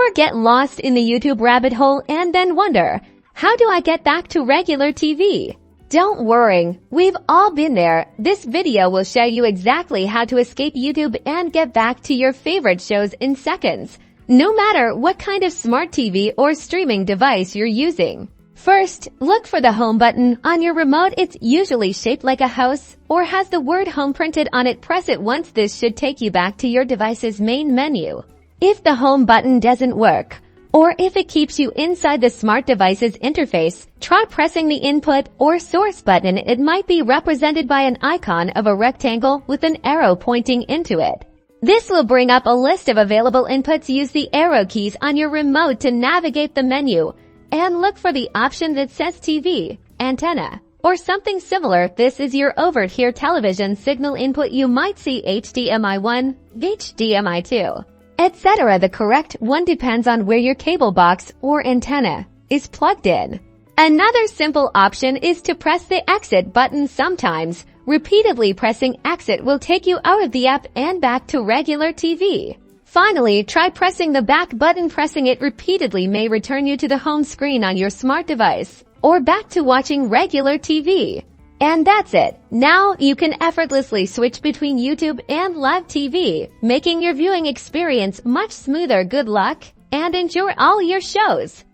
Ever get lost in the YouTube rabbit hole and then wonder, how do I get back to regular TV? Don't worry, we've all been there. This video will show you exactly how to escape YouTube and get back to your favorite shows in seconds, no matter what kind of smart TV or streaming device you're using. First, look for the home button on your remote. It's usually shaped like a house or has the word home printed on it. Press it once. This should take you back to your device's main menu. If the home button doesn't work, or if it keeps you inside the smart device's interface, try pressing the input or source button. It might be represented by an icon of a rectangle with an arrow pointing into it. This will bring up a list of available inputs. Use the arrow keys on your remote to navigate the menu and look for the option that says TV, antenna, or something similar. This is your over-the-air television signal input. You might see HDMI 1, HDMI 2, etc. The correct one depends on where your cable box or antenna is plugged in. Another simple option is to press the exit button. Sometimes, repeatedly pressing exit will take you out of the app and back to regular TV. Finally, try pressing the back button. Pressing it repeatedly may return you to the home screen on your smart device or back to watching regular TV. And that's it. Now you can effortlessly switch between YouTube and live TV, making your viewing experience much smoother. Good luck and enjoy all your shows.